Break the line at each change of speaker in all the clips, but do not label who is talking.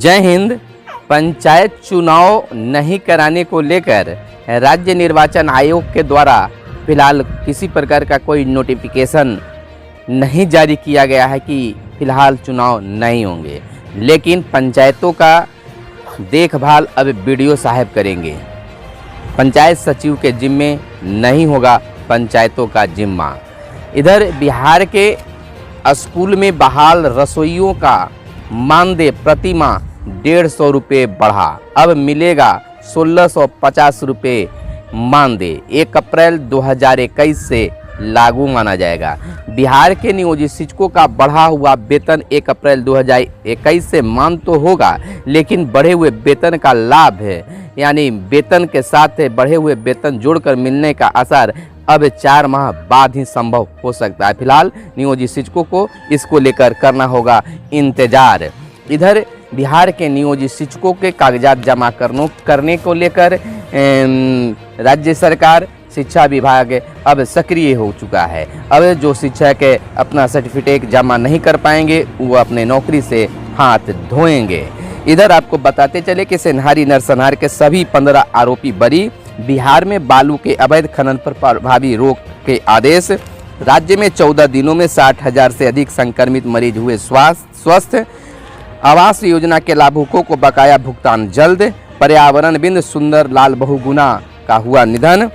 जय हिंद। पंचायत चुनाव नहीं कराने को लेकर राज्य निर्वाचन आयोग के द्वारा फिलहाल किसी प्रकार का कोई नोटिफिकेशन नहीं जारी किया गया है कि फिलहाल चुनाव नहीं होंगे, लेकिन पंचायतों का देखभाल अब बीडीओ साहब करेंगे। पंचायत सचिव के जिम्मे नहीं होगा पंचायतों का जिम्मा। इधर बिहार के स्कूल में बहाल रसोइयों का मानदेय प्रति माह 150 रुपये बढ़ा, अब मिलेगा 1650 रुपये मानदेय। 1 अप्रैल 2021 से लागू माना जाएगा। बिहार के नियोजित शिक्षकों का बढ़ा हुआ वेतन 1 अप्रैल 2021 से मान तो होगा, लेकिन बढ़े हुए वेतन का लाभ है, यानी वेतन के साथ बढ़े हुए वेतन जोड़कर मिलने का असर अब 4 माह बाद ही संभव हो सकता है। फिलहाल नियोजित शिक्षकों को इसको लेकर करना होगा इंतजार। इधर बिहार के नियोजित शिक्षकों के कागजात जमा करने को लेकर राज्य सरकार शिक्षा विभाग अब सक्रिय हो चुका है। अब जो शिक्षक अपना सर्टिफिकेट जमा नहीं कर पाएंगे वो अपने नौकरी से हाथ धोएंगे। इधर आपको बताते चले कि सिन्हारी नरसंहार के सभी 15 आरोपी बरी। बिहार में बालू के अवैध खनन पर प्रभावी रोक के आदेश। राज्य में 14 दिनों में 60,000 से अधिक संक्रमित मरीज हुए स्वस्थ। आवास योजना के लाभुकों को बकाया भुगतान जल्द। पर्यावरण बिंद सुंदर लाल बहुगुणा का हुआ निधन।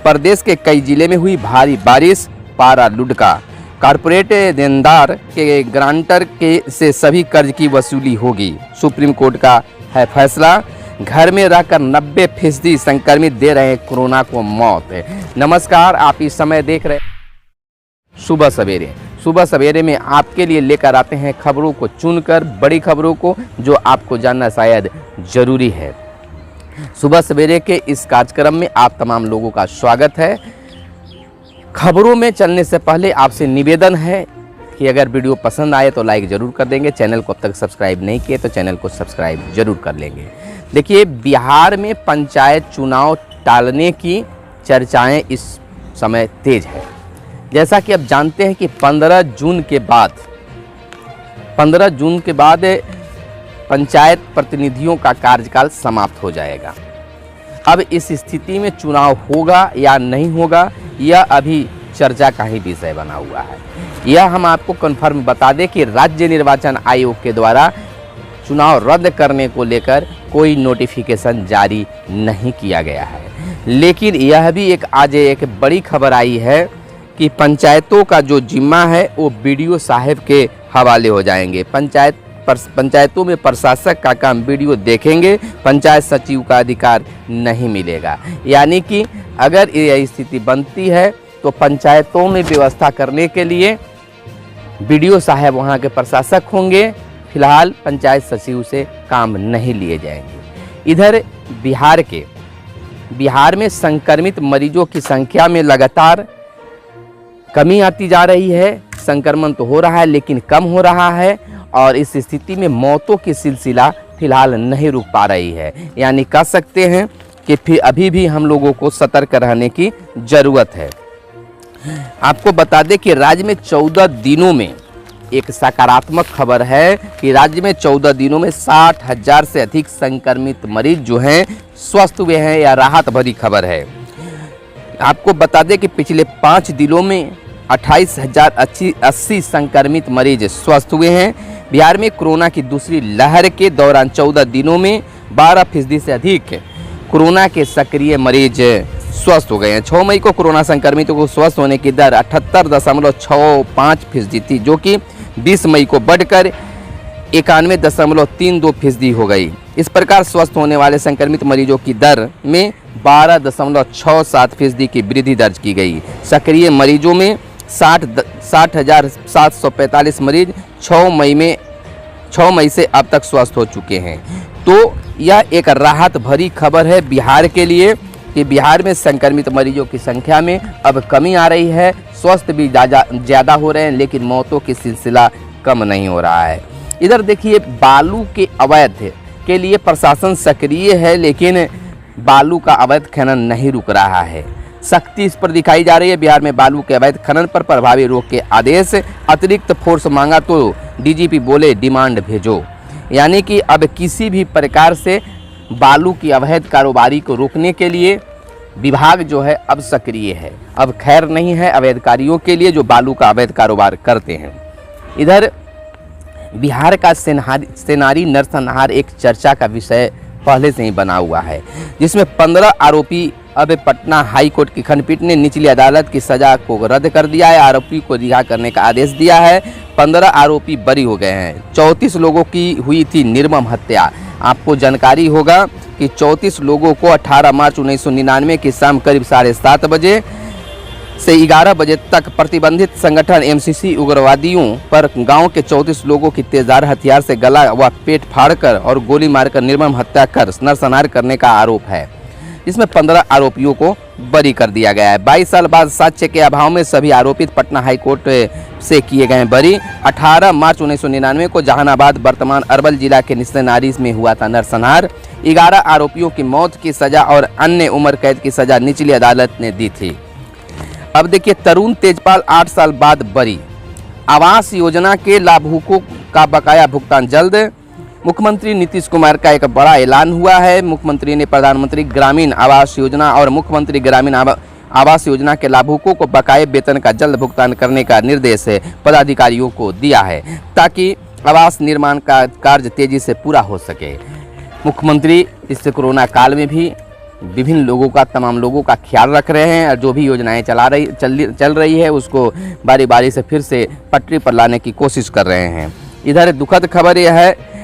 प्रदेश के कई जिले में हुई भारी बारिश, पारा लुढ़का। कारपोरेट देनदार के ग्रांटर से सभी कर्ज की वसूली होगी, सुप्रीम कोर्ट का है फैसला। घर में रहकर 90% संक्रमित दे रहे कोरोना को मौत। नमस्कार, आप इस समय देख रहे सुबह सवेरे में आपके लिए लेकर आते हैं खबरों को चुनकर, बड़ी खबरों को जो आपको जानना शायद जरूरी है। सुबह सवेरे के इस कार्यक्रम में आप तमाम लोगों का स्वागत है। खबरों में चलने से पहले आपसे निवेदन है कि अगर वीडियो पसंद आए तो लाइक ज़रूर कर देंगे। चैनल को अब तक सब्सक्राइब नहीं किए तो चैनल को सब्सक्राइब जरूर कर लेंगे। देखिए, बिहार में पंचायत चुनाव टालने की चर्चाएं इस समय तेज है। जैसा कि अब जानते हैं कि 15 जून के बाद पंचायत प्रतिनिधियों का कार्यकाल समाप्त हो जाएगा। अब इस स्थिति में चुनाव होगा या नहीं होगा, यह अभी चर्चा का ही विषय बना हुआ है। यह हम आपको कन्फर्म बता दें कि राज्य निर्वाचन आयोग के द्वारा चुनाव रद्द करने को लेकर कोई नोटिफिकेशन जारी नहीं किया गया है, लेकिन यह भी आज एक बड़ी खबर आई है कि पंचायतों का जो जिम्मा है वो बीडीओ साहब के हवाले हो जाएंगे। पंचायतों में प्रशासक का काम बीडीओ देखेंगे, पंचायत सचिव का अधिकार नहीं मिलेगा। यानी कि अगर यह स्थिति बनती है तो पंचायतों में व्यवस्था करने के लिए बीडीओ साहब वहां के प्रशासक होंगे। फिलहाल पंचायत सचिव से काम नहीं लिए जाएंगे। इधर बिहार में संक्रमित मरीजों की संख्या में लगातार कमी आती जा रही है। संक्रमण तो हो रहा है लेकिन कम हो रहा है, और इस स्थिति में मौतों की सिलसिला फिलहाल नहीं रुक पा रही है। यानी कह सकते हैं कि फिर अभी भी हम लोगों को सतर्क रहने की ज़रूरत है। आपको बता दें कि राज्य में 14 दिनों में एक सकारात्मक खबर है कि राज्य में 14 दिनों में 60,000 से अधिक संक्रमित मरीज जो हैं स्वस्थ हुए हैं। यह राहत भरी खबर है। आपको बता दें कि पिछले 5 दिनों में 28,080 संक्रमित मरीज स्वस्थ हुए हैं। बिहार में कोरोना की दूसरी लहर के दौरान 14 दिनों में 12% से अधिक कोरोना के सक्रिय मरीज स्वस्थ हो गए हैं। 6 मई को कोरोना संक्रमितों को स्वस्थ होने की दर 78.65% थी, जो कि 20 मई को बढ़कर 91.32% हो गई। इस प्रकार स्वस्थ होने वाले संक्रमित मरीजों की दर में 12.67% की वृद्धि दर्ज की गई। सक्रिय मरीजों में 60,745 मरीज 6 मई से अब तक स्वस्थ हो चुके हैं। तो यह एक राहत भरी खबर है बिहार के लिए कि बिहार में संक्रमित मरीजों की संख्या में अब कमी आ रही है। स्वस्थ भी ज़्यादा हो रहे हैं, लेकिन मौतों की सिलसिला कम नहीं हो रहा है। इधर देखिए, बालू के अवैध के लिए प्रशासन सक्रिय है, लेकिन बालू का अवैध खनन नहीं रुक रहा है। सख्ती इस पर दिखाई जा रही है। बिहार में बालू के अवैध खनन पर प्रभावी रोक के आदेश। अतिरिक्त फोर्स मांगा तो डीजीपी बोले डिमांड भेजो। यानी कि अब किसी भी प्रकार से बालू की अवैध कारोबारी को रोकने के लिए विभाग जो है अब सक्रिय है। अब खैर नहीं है अवैधकारियों के लिए जो बालू का अवैध कारोबार करते हैं। इधर बिहार का सेनारी नरसंहार एक चर्चा का विषय पहले से ही बना हुआ है, जिसमें 15 आरोपी अब पटना हाई कोर्ट की खंडपीठ ने निचली अदालत की सजा को रद्द कर दिया है। आरोपी को रिहा करने का आदेश दिया है। 15 आरोपी बरी हो गए हैं। 34 लोगों की हुई थी निर्मम हत्या। आपको जानकारी होगा कि 34 लोगों को 18 मार्च 1999 की शाम करीब 7:30 बजे से 11 बजे तक प्रतिबंधित संगठन एमसीसी उग्रवादियों पर गांव के 34 लोगों की तेजधार हथियार से गला व पेट फाड़कर और गोली मारकर निर्मम हत्या कर नरसंहार करने का आरोप है। इसमें 15 आरोपियों को बरी कर दिया गया है। 22 साल बाद साक्ष्य के अभाव में सभी आरोपित पटना हाईकोर्ट से किए गए बरी। 18 मार्च 1999 को जहानाबाद वर्तमान अरवल जिला के निस्तेनारी में हुआ था नरसंहार। 11 आरोपियों की मौत की सजा और अन्य उम्र कैद की सजा निचली अदालत ने दी थी। अब देखिए, तरुण तेजपाल 8 साल बाद बरी। आवास योजना के लाभुकों का बकाया भुगतान जल्द। मुख्यमंत्री नीतीश कुमार का एक बड़ा ऐलान हुआ है। मुख्यमंत्री ने प्रधानमंत्री ग्रामीण आवास योजना और मुख्यमंत्री ग्रामीण आवास योजना के लाभुकों को बकाये वेतन का जल्द भुगतान करने का निर्देश पदाधिकारियों को दिया है, ताकि आवास निर्माण का कार्य तेजी से पूरा हो सके। मुख्यमंत्री इस कोरोना काल में भी विभिन्न लोगों का, तमाम लोगों का ख्याल रख रहे हैं और जो भी योजनाएं चल रही है उसको बारी बारी से फिर से पटरी पर लाने की कोशिश कर रहे हैं। इधर दुखद खबर यह है,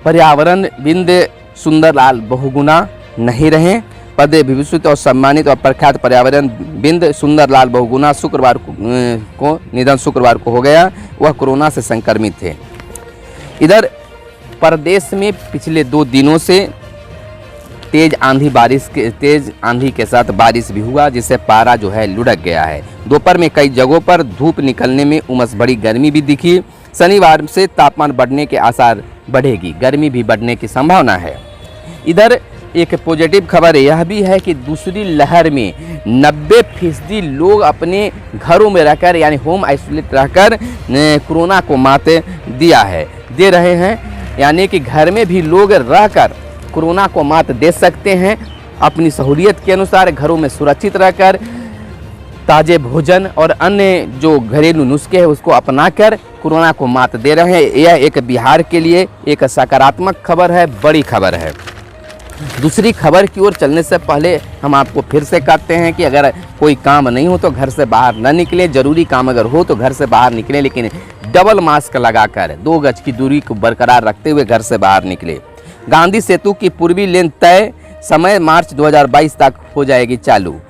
पर्यावरण बिंद सुंदरलाल बहुगुना नहीं रहे। पदे विभूषित और सम्मानित और प्रख्यात पर्यावरण बिंद सुंदरलाल बहुगुना शुक्रवार को निधन शुक्रवार को हो गया। वह कोरोना से संक्रमित थे। इधर प्रदेश में पिछले 2 दिनों से तेज आंधी के साथ बारिश भी हुआ, जिससे पारा जो है लुढ़क गया है। दोपहर में कई जगहों पर धूप निकलने में उमस भरी गर्मी भी दिखी। शनिवार से तापमान बढ़ने के आसार बढ़ेगी, गर्मी भी बढ़ने की संभावना है। इधर एक पॉजिटिव खबर यह भी है कि दूसरी लहर में 90% लोग अपने घरों में रहकर यानी होम आइसोलेट रहकर कोरोना को मात दे रहे हैं। यानी कि घर में भी लोग रहकर कोरोना को मात दे सकते हैं। अपनी सहूलियत के अनुसार घरों में सुरक्षित रहकर ताजे भोजन और अन्य जो घरेलू नुस्खे हैं उसको अपनाकर कोरोना को मात दे रहे हैं। यह एक बिहार के लिए एक सकारात्मक खबर है, बड़ी खबर है। दूसरी खबर की ओर चलने से पहले हम आपको फिर से कहते हैं कि अगर कोई काम नहीं हो तो घर से बाहर न निकलें। जरूरी काम अगर हो तो घर से बाहर निकलें, लेकिन डबल मास्क लगाकर 2 गज की दूरी को बरकरार रखते हुए घर से बाहर निकले। गांधी सेतु की पूर्वी लेन तय समय मार्च 2022 तक हो जाएगी चालू।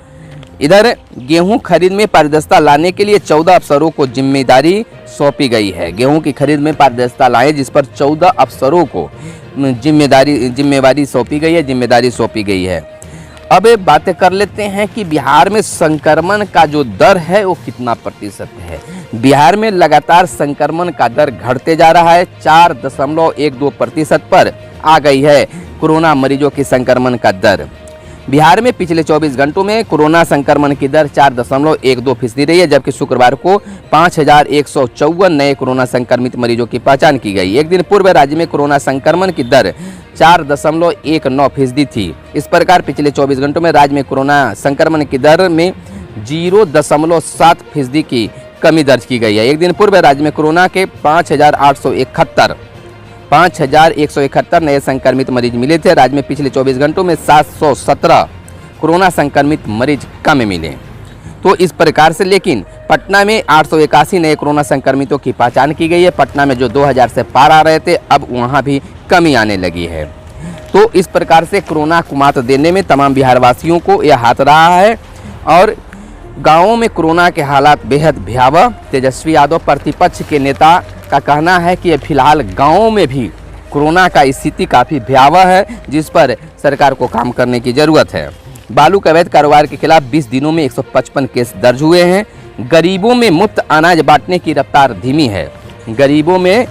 इधर गेहूं खरीद में पारदर्शिता लाने के लिए 14 अफसरों को जिम्मेदारी सौंपी गई है। गेहूं की खरीद में पारदर्शिता लाएं, जिस पर 14 अफसरों को जिम्मेवारी सौंपी गई है। अब बातें कर लेते हैं कि बिहार में संक्रमण का जो दर है वो कितना प्रतिशत है। बिहार में लगातार संक्रमण का दर घटते जा रहा है। 4.12% पर आ गई है कोरोना मरीजों की संक्रमण का दर। बिहार में पिछले 24 घंटों में कोरोना संक्रमण की दर 4.12% रही है, जबकि शुक्रवार को 5154 नए कोरोना संक्रमित मरीजों की पहचान की गई। एक दिन पूर्व राज्य में कोरोना संक्रमण की दर 4.19% थी। इस प्रकार पिछले 24 घंटों में राज्य में कोरोना संक्रमण की दर में 0.7% की कमी दर्ज की गई है। एक दिन पूर्व राज्य में कोरोना के 5,171 नए संक्रमित मरीज मिले थे। राज्य में पिछले 24 घंटों में 717 कोरोना संक्रमित मरीज कम मिले। तो इस प्रकार से, लेकिन पटना में 881 नए कोरोना संक्रमितों की पहचान की गई है। पटना में जो 2000 से पार आ रहे थे, अब वहां भी कमी आने लगी है। तो इस प्रकार से कोरोना को मात देने में तमाम बिहारवासियों को यह हाथ रहा है। और गाँवों में कोरोना के हालात बेहद भयावह। तेजस्वी यादव प्रतिपक्ष के नेता का कहना है कि फिलहाल गाँवों में भी कोरोना का स्थिति काफ़ी भयावह है, जिस पर सरकार को काम करने की ज़रूरत है। बालू के अवैध कारोबार के खिलाफ 20 दिनों में 155 केस दर्ज हुए हैं। गरीबों में मुफ्त अनाज बांटने की रफ्तार धीमी है। गरीबों में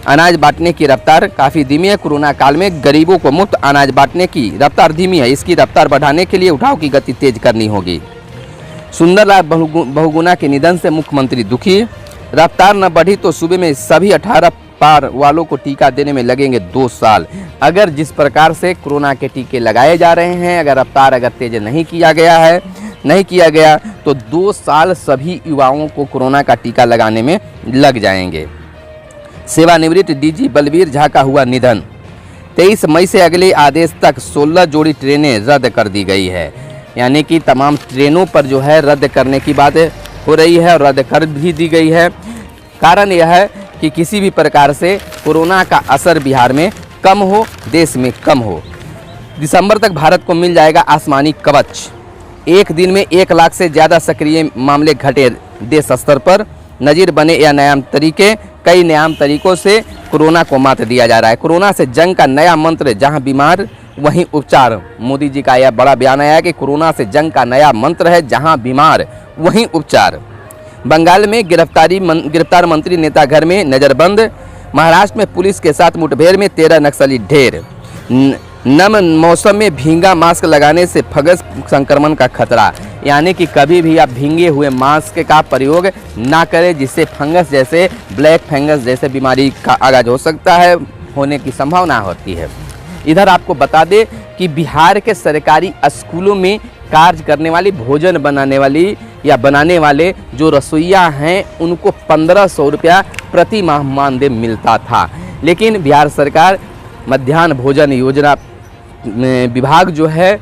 अनाज बांटने की रफ्तार काफ़ी धीमी है। कोरोना काल में गरीबों को मुफ्त अनाज बांटने की रफ्तार धीमी है। इसकी रफ्तार बढ़ाने के लिए उठाव की गति तेज करनी होगी। सुंदरलाल बहुगुना के निधन से मुख्यमंत्री दुखी। रफ्तार न बढ़ी तो सूबे में सभी 18 पार वालों को टीका देने में लगेंगे 2 साल। अगर जिस प्रकार से कोरोना के टीके लगाए जा रहे हैं, अगर रफ्तार तेज नहीं किया गया तो 2 साल सभी युवाओं को कोरोना का टीका लगाने में लग जाएंगे। सेवानिवृत्त डीजी बलबीर झा का हुआ निधन। 23 मई से अगले आदेश तक 16 जोड़ी ट्रेनें रद्द कर दी गई है। यानी कि तमाम ट्रेनों पर जो है रद्द करने की बात हो रही है और रद्द कर भी दी गई है। कारण यह है कि किसी भी प्रकार से कोरोना का असर बिहार में कम हो, देश में कम हो। दिसंबर तक भारत को मिल जाएगा आसमानी कवच। एक दिन में 1 लाख से ज़्यादा सक्रिय मामले घटे देश स्तर पर। नज़ीर बने कई नया तरीकों से कोरोना को मात दिया जा रहा है। कोरोना से जंग का नया मंत्र, जहां बीमार वहीं उपचार। मोदी जी का यह बड़ा बयान आया कि कोरोना से जंग का नया मंत्र है, जहां बीमार वहीं उपचार। बंगाल में गिरफ्तार मंत्री नेता घर में नज़रबंद। महाराष्ट्र में पुलिस के साथ मुठभेड़ में 13 नक्सली ढेर। नम मौसम में भींगा मास्क लगाने से फंगस संक्रमण का खतरा। यानी कि कभी भी आप भींगे हुए मास्क का प्रयोग ना करें, जिससे फंगस जैसे ब्लैक फंगस जैसे बीमारी का आगाज हो सकता है, होने की संभावना होती है। इधर आपको बता दें कि बिहार के सरकारी स्कूलों में कार्य करने वाली, भोजन बनाने वाले जो रसोइया हैं, उनको 1500 रुपया प्रति माह मानदेय मिलता था। लेकिन बिहार सरकार मध्याह्न भोजन योजना विभाग जो है,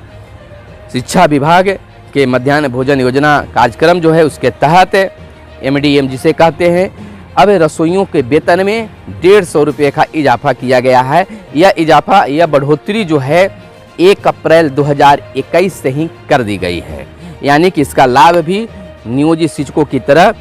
शिक्षा विभाग के मध्याह्न भोजन योजना कार्यक्रम जो है, उसके तहत MDM जिसे कहते हैं, अब रसोइयों के वेतन में 150 रुपये का इजाफा किया गया है। यह बढ़ोतरी जो है 1 अप्रैल 2021 से ही कर दी गई है। यानी कि इसका लाभ भी नियोजित शिक्षकों की तरह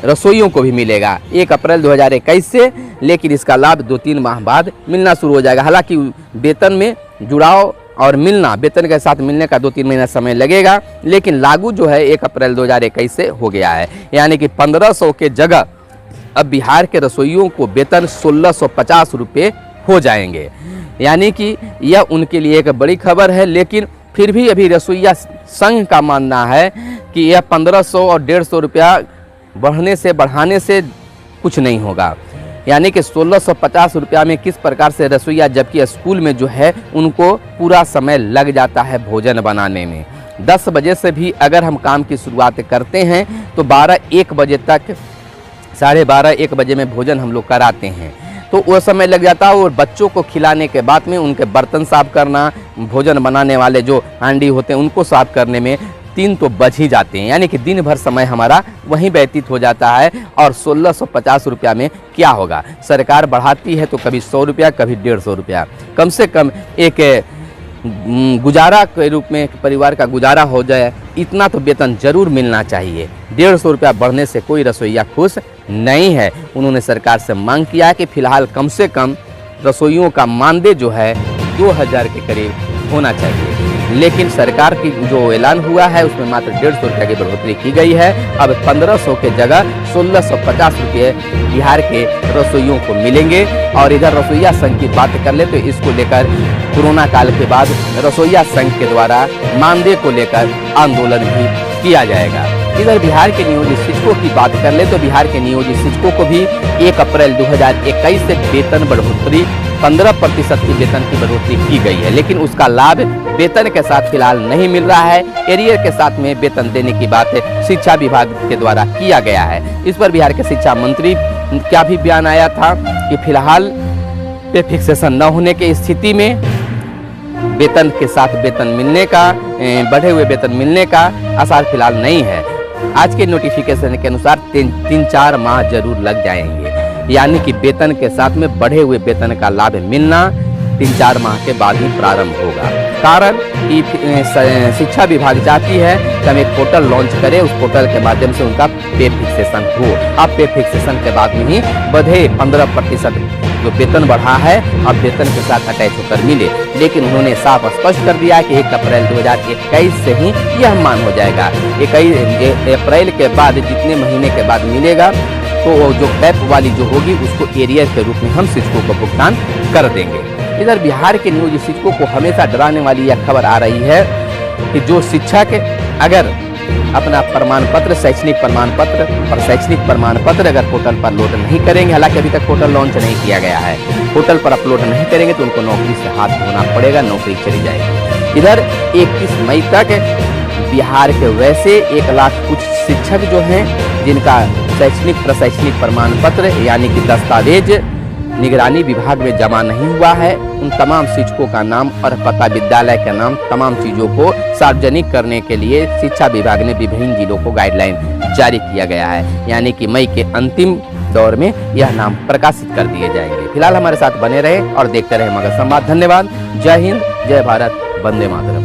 रसोइयों को भी मिलेगा 1 अप्रैल 2021 से। लेकिन इसका लाभ 2-3 माह बाद मिलना शुरू हो जाएगा। हालांकि वेतन में जुड़ाव और वेतन के साथ मिलने का 2-3 महीना समय लगेगा, लेकिन लागू जो है 1 अप्रैल 2021 से हो गया है। यानी कि 1500 के जगह अब बिहार के रसोइयों को वेतन 1650 रुपये हो जाएंगे। यानी कि यह उनके लिए एक बड़ी खबर है। लेकिन फिर भी अभी रसोइया संघ का मानना है कि यह 1500 और 150 रुपया बढ़ाने से कुछ नहीं होगा। यानी कि 1650 रुपया में किस प्रकार से रसोइया, जबकि स्कूल में जो है उनको पूरा समय लग जाता है भोजन बनाने में। 10 बजे से भी अगर हम काम की शुरुआत करते हैं तो 12-1 बजे तक, 12:30-1 बजे में भोजन हम लोग कराते हैं, तो वो समय लग जाता है। और बच्चों को खिलाने के बाद में उनके बर्तन साफ करना, भोजन बनाने वाले जो हांडी होते हैं उनको साफ करने में 3 तो बज ही जाते हैं। यानी कि दिन भर समय हमारा वहीं व्यतीत हो जाता है। और 1650 रुपया में क्या होगा? सरकार बढ़ाती है तो कभी 100 रुपया, कभी 150 रुपया। कम से कम एक गुजारा के रूप में परिवार का गुजारा हो जाए, इतना तो वेतन जरूर मिलना चाहिए। 150 रुपया बढ़ने से कोई रसोइया खुश नहीं है। उन्होंने सरकार से मांग किया है कि फिलहाल कम से कम रसोइयों का मानदेय जो है 2000 के करीब होना चाहिए। लेकिन सरकार की जो ऐलान हुआ है उसमें मात्र 150 रुपये की बढ़ोतरी की गई है। अब 1500 के जगह 1650 रुपये बिहार के रसोइयों को मिलेंगे। और इधर रसोइया संघ की बात कर ले तो इसको लेकर कोरोना काल के बाद रसोइया संघ के द्वारा मानदेय को लेकर आंदोलन भी किया जाएगा। इधर बिहार के नियोजित शिक्षकों की बात कर ले तो बिहार के नियोजित शिक्षकों को भी 1 अप्रैल 2021 से वेतन बढ़ोतरी 15% की वेतन की बढ़ोतरी की गई है। लेकिन उसका लाभ वेतन के साथ फिलहाल नहीं मिल रहा है। एरियर के साथ में वेतन देने की बात शिक्षा विभाग के द्वारा किया गया है। इस पर बिहार के शिक्षा मंत्री का भी बयान आया था कि फिलहाल पे फिक्सेशन न होने की स्थिति में वेतन के साथ वेतन मिलने का, बढ़े हुए वेतन मिलने का आसार फिलहाल नहीं है। आज के नोटिफिकेशन के अनुसार 3-4 माह जरूर लग जाएंगे। यानी कि वेतन के साथ में बढ़े हुए वेतन का लाभ मिलना 3-4 माह के बाद ही प्रारंभ होगा। कारण कि शिक्षा विभाग चाहती है कि हम एक पोर्टल लॉन्च करें, उस पोर्टल के माध्यम से उनका पे फिक्सेशन हो। अब पे फिक्सेशन के बाद में ही बढ़े 15% जो वेतन बढ़ा है अब वेतन के साथ अटैच होकर मिले। लेकिन उन्होंने साफ स्पष्ट कर दिया कि 1 अप्रैल 2021 से ही यह मान हो जाएगा। 1 अप्रैल के बाद जितने महीने के बाद मिलेगा तो जो कैप वाली जो होगी उसको एरियर के रूप में हम शिक्षकों को भुगतान कर देंगे। इधर बिहार के नियोजित शिक्षकों को हमेशा डराने वाली यह खबर आ रही है कि जो शिक्षक अगर अपना प्रमाण पत्र, शैक्षणिक प्रमाण पत्र और शैक्षणिक प्रमाण पत्र अगर पोर्टल पर लोड नहीं करेंगे, हालांकि अभी तक पोर्टल लॉन्च नहीं किया गया है, पोर्टल पर अपलोड नहीं करेंगे तो उनको नौकरी से हाथ धोना पड़ेगा, नौकरी चली जाएगी। इधर 31 मई तक बिहार के वैसे 1 लाख कुछ शिक्षक जो हैं जिनका शैक्षणिक प्रशैक्षणिक प्रमाण पत्र यानी कि दस्तावेज निगरानी विभाग में जमा नहीं हुआ है, उन तमाम शिक्षकों का नाम और पता, विद्यालय का नाम, तमाम चीज़ों को सार्वजनिक करने के लिए शिक्षा विभाग ने विभिन्न जिलों को गाइडलाइन जारी किया गया है, यानी कि मई के अंतिम दौर में यह नाम प्रकाशित कर दिए जाएंगे। फिलहाल हमारे साथ बने रहे और देखते रहे मगध संवाद। धन्यवाद। जय हिंद, जय भारत, वंदे मातरम।